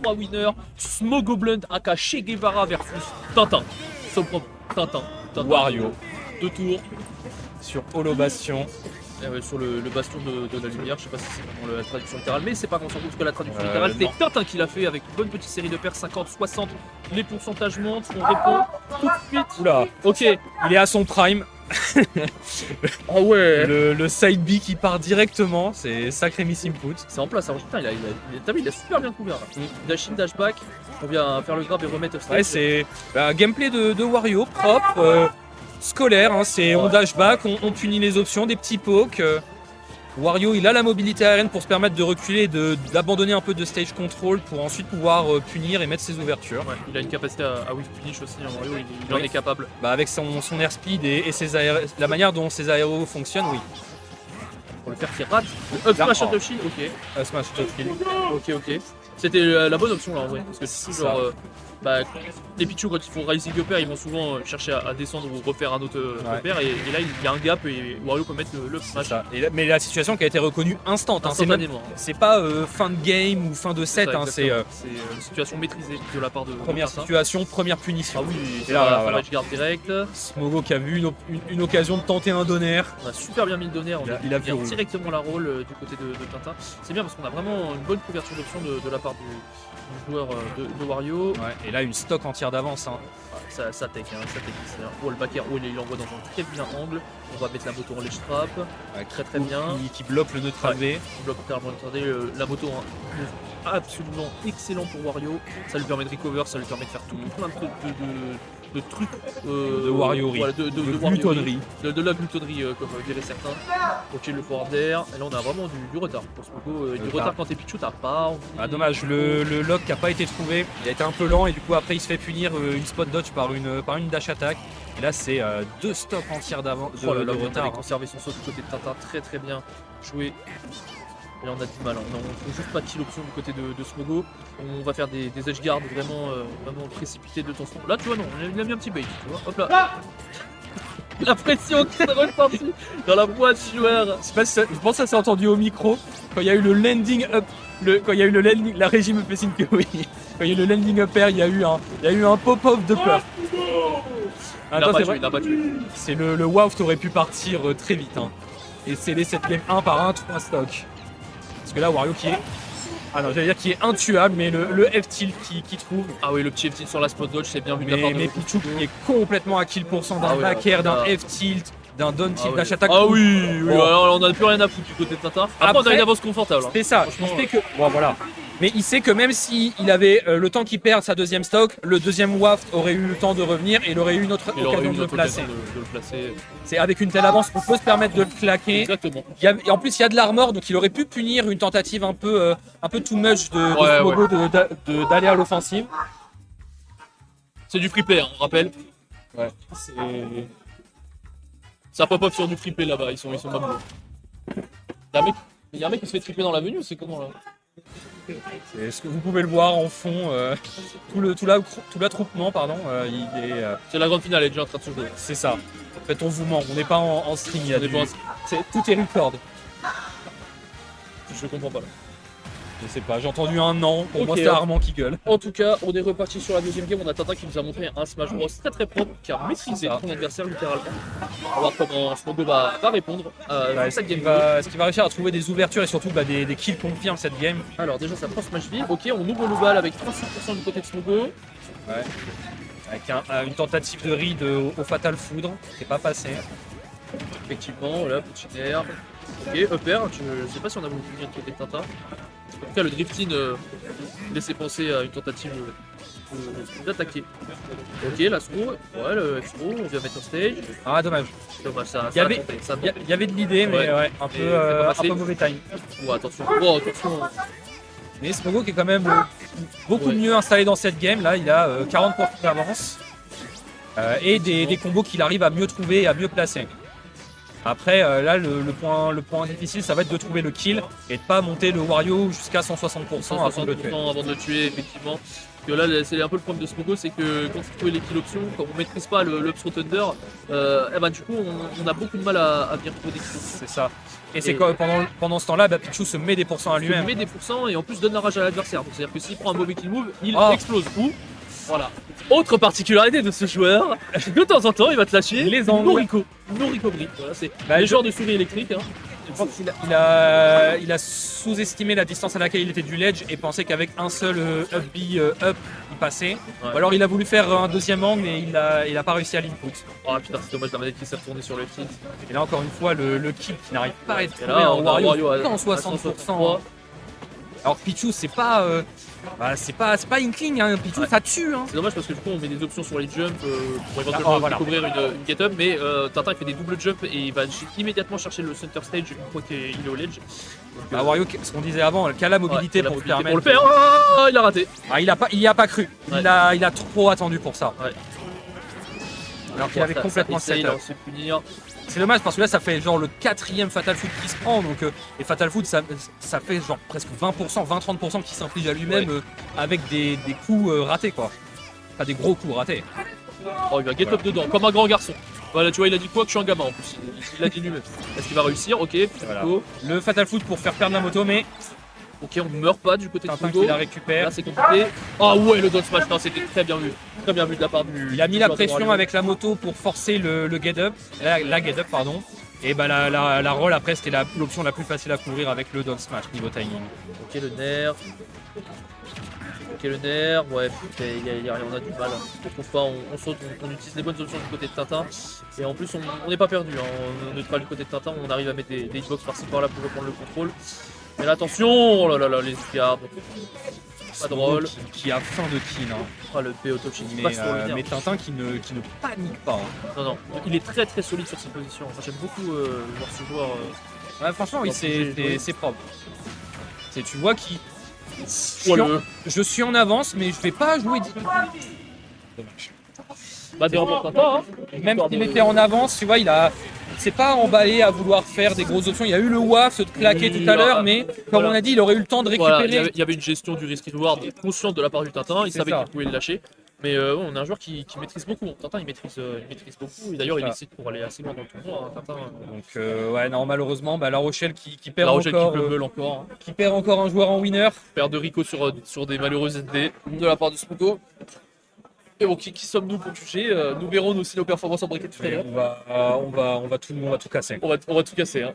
3 winners. Smogoblend aka Che Guevara versus Tintin. Son propre Tintin. Wario. 2 tours. Sur Holo Bastion. Sur le bastion de la lumière, je sais pas si c'est vraiment la traduction littérale, mais c'est pas qu'on s'en fout parce que la traduction littérale non. c'est Tintin qui l'a fait avec une bonne petite série de paires, 50, 60, les pourcentages montent, on répond tout de suite. Oula, Ok. il est à son prime. Ah ouais. Le side B qui part directement, c'est sacré miss input. C'est en place, alors putain, t'as vu, il a super bien couvert là. Dash in, dash back, on vient faire le grab et remettre upstage. Ouais, c'est gameplay de Wario, propre, scolaire, hein, c'est on dash back, on punit les options, des petits pokes. Wario, il a la mobilité aérienne pour se permettre de reculer et d'abandonner un peu de stage control pour ensuite pouvoir punir et mettre ses ouvertures. Ouais, il a une capacité à whiff punish aussi, hein, Wario, il en est capable. Bah avec son airspeed et la manière dont ses aéros fonctionnent, oui. Pour le faire qu'il rate, le up smash of shield, ok. Smash top kill. Ok. C'était la bonne option là en vrai, parce que c'est genre, les Pichu quand ils font Rising Upper, ils vont souvent chercher à descendre ou refaire un autre upper, et là il y a un gap et Wario peut mettre le smash. Mais la situation qui a été reconnue instant, hein, c'est pas fin de game ou fin de set, hein, c'est une situation maîtrisée de la part de première situation, première punition. Ah oui, et là, voilà. Garde direct. Smogo qui a vu une occasion de tenter un donner. On a super bien mis le donner, il a vient directement la roll du côté de Tintin. C'est bien parce qu'on a vraiment une bonne couverture d'options de la part du joueur de Wario. Ouais, et là une stock entière d'avance. Hein. Ça tech, c'est un wall back air wall, il envoie dans un très bien angle. On va mettre la moto en ledge trap, très bien. Qui bloque le neutral V. Qui bloque littéralement le neutral V. La moto, absolument excellent pour Wario. Ça lui permet de recover, ça lui permet de faire plein de trucs de Wario, voilà, de glutonnerie. De la glutonnerie, comme diraient certains. Ok, le forward air. Et là, on a vraiment du retard pour Smogo. Du retard quand t'es Pichu, t'as pas envie. Ah, dommage, le lock qui n'a pas été trouvé. Il a été un peu lent et du coup, après, il se fait punir une spot dodge par une dash attack. Et là, c'est 2 stocks entières d'avance de retard. Il a conservé son saut du côté de Tintin, très bien joué. Et là on a du mal, on trouve juste pas de kill option du côté de Smogo. On va faire des edge guards vraiment précipités de ton spawn. Là tu vois non, il a mis un petit bait, tu vois. Hop là. La pression qui s'est ressentie dans la boîte du joueur. Je pense que ça s'est entendu au micro quand il y a eu le landing up. Quand il y a eu le landing, la régie me fait signe que oui. Quand il y a eu le landing up air, il y a eu un pop-off de peur. Il a pas tué. C'est le WoW qui aurait pu partir très vite. Hein. Et sceller cette game 1 par 1, 3 stocks. Parce que là, Wario qui est. Ah non, j'allais dire qu'il est intuable, mais le F-tilt qui trouve. Ah oui, le petit F-tilt sur la spot dodge, c'est bien vu de la part de. Mais Pichu qui est complètement à kill % d'un back air, d'un F-tilt, d'un down tilt, dash attack. Ah oui, alors on a plus rien à foutre du côté de Tintin. Après on a une avance confortable. C'est ça, je sais que. Bon, voilà. Mais il sait que même s'il avait le temps qu'il perd sa deuxième stock, le deuxième waft aurait eu le temps de revenir et il aurait eu une autre occasion de le placer. C'est avec une telle avance qu'on peut se permettre de le claquer. Exactement. Et en plus, il y a de l'armor, donc il aurait pu punir une tentative un peu too much de Smogo d'aller à l'offensive. C'est du free play, hein, on rappelle. Ouais. Ça pop-up sur du free play là-bas, ils sont pas bons. Il y a un mec qui se fait tripper dans l'avenue, c'est comment là? C'est ce que vous pouvez le voir en fond, tout l'attroupement, pardon, il est... C'est la grande finale, elle est déjà en train de se jouer. C'est ça. En fait, on vous ment, on n'est pas en stream, tout est record. Je comprends pas là. Je sais pas, j'ai entendu un an, pour moi Ok. c'était Armand qui gueule. En tout cas, on est reparti sur la deuxième game, on a Tintin qui nous a montré un Smash Bros très propre, qui a maîtrisé son adversaire littéralement. On va voir comment Smogo va répondre à cette game. Est-ce qu'il va réussir à trouver des ouvertures et surtout des kills confirment cette game? Alors déjà ça prend Smash V, ok, on ouvre le bal avec 36% du côté de Smogo. Ouais. Avec une tentative de read au Fatal Foudre, qui n'est pas passé. Effectivement, voilà, petit air. Ok, upper, je sais pas si on a voulu finir du côté de Tintin. En tout cas, le drifting laissait penser à une tentative d'attaquer. Ok, la throw, ouais, le F-throw, on vient mettre en stage. Ah, dommage. Dommage, ça Il y avait de l'idée, mais ouais, un peu mauvais time. Oh, attention, oh, attention. Mais Smogo qui est quand même beaucoup mieux installé dans cette game, là il a 40% d'avance et des combos qu'il arrive à mieux trouver et à mieux placer. Après, là, le point difficile, ça va être de trouver le kill et de pas monter le Wario jusqu'à 160% avant de le tuer. 160% avant de le tuer, effectivement. Parce que là, c'est un peu le problème de Smogo, c'est que quand il trouve les kill options, quand on maîtrise pas le Up Throw Thunder, eh ben, du coup, on a beaucoup de mal à bien trouver des kills options. C'est ça. Et c'est quand pendant ce temps-là, Pichu se met des pourcents à Il lui-même. met des pourcents et en plus donne la rage à l'adversaire. Donc, c'est-à-dire que s'il prend un mauvais kill move, il Oh. explose. Ou, voilà. Autre particularité de ce joueur, de temps en temps, il va te lâcher Les angles. Noriko Brick. Voilà, c'est Bah, les je- joueurs de souris électrique. Hein. Je pense qu'il il a sous-estimé la distance à laquelle il était du ledge et pensait qu'avec un seul up B up, il passait. Ouais. Ou alors il a voulu faire un deuxième angle et il a pas réussi à l'input. Oh putain, c'est dommage, la manette qui s'est retournée sur le tilt. Et là encore une fois, le kill qui n'arrive pas à être Et trouvé là, en on a Wario à en 60%. Alors Pichu, c'est pas Inkling, hein. Pichu, Ouais. ça tue. Hein. C'est dommage parce que du coup on met des options sur les jumps pour éventuellement voilà. découvrir une get up, mais Tintin il fait des doubles jumps et il va immédiatement chercher le center stage une fois qu'il est au ledge. Donc, Bah, Wario, ce qu'on disait avant, qui a la mobilité la pour mobilité permettre. pour le faire. Oh, il a raté. Ah, il y a pas cru. Ouais. Il a trop attendu pour ça. Ouais. Alors qu'il avait complètement ça essaye, set up. là, on se fait punir. C'est dommage parce que là ça fait genre le 4e Fatal Foot qui se prend donc et Fatal Foot ça fait genre presque 20%, 20-30% qui s'inflige à lui-même avec des coups ratés quoi. Pas des gros coups ratés. Oh, il va get up dedans, comme un grand garçon. Voilà, tu vois, il a dit quoi que je suis un gamin en plus. Il l'a dit lui-même. Est-ce qu'il va réussir? Ok, Voilà. go. Le Fatal Foot pour faire perdre la moto mais Ok, on ne meurt pas du côté de Tintin Fugo. qui la récupère. Là, c'est compliqué. Ah ouais, le down smash, non, c'était très bien vu. Très bien vu de la part du. Il a mis du la joueur de pression Wario. avec la moto pour forcer le get up, la get up pardon. Et bah la roll après c'était l'option la plus facile à couvrir avec le down smash niveau timing. Ok, le nerf. Ok, le nerf. Ouais, putain, on a du mal. On trouve pas, on saute, on utilise les bonnes options du côté de Tintin. Et en plus, on n'est pas perdu. Hein. On neutral du côté de Tintin, on arrive à mettre des hitbox par-ci par-là pour reprendre le contrôle. Mais là, attention, oh là là là, les gardes. Pas drôle. Qui a faim de kill hein. Ah, le P auto qui Mais, passe sur le nerf. mais Tintin qui ne panique pas. Hein. Non, non, il est très très solide sur ses positions. Moi, j'aime beaucoup voir ce joueur. Ouais, franchement, oui, Non, j'ai- c'est propre. Tu vois qu'il. Ouais, Je suis en avance, mais je vais pas jouer. Dommage. Bah, des remports Tintin, hein. Même s'il était en avance, tu vois, il s'est pas emballé à vouloir faire des grosses options. Il y a eu le WAF, se claquer Oui, tout à l'heure, voilà. mais comme on a dit, il aurait eu le temps de récupérer. Voilà, il y avait une gestion du risk reward consciente de la part du Tintin. Il C'est savait ça. qu'il pouvait le lâcher. Mais on a un joueur qui maîtrise beaucoup. Tintin, il maîtrise beaucoup. Et d'ailleurs, il ça. décide pour aller assez loin dans le tournoi. Hein, Tintin. Donc, ouais, non, malheureusement, La Rochelle qui La perd Rochelle encore, qui le meule encore. Hein. qui perd encore un joueur en winner. Perd de Rico sur des malheureuses SD de la part de Smogo. Et bon, qui sommes-nous pour juger? Nous verrons aussi nos performances en bracket tout à l'heure. On va tout casser. On va tout casser. Hein.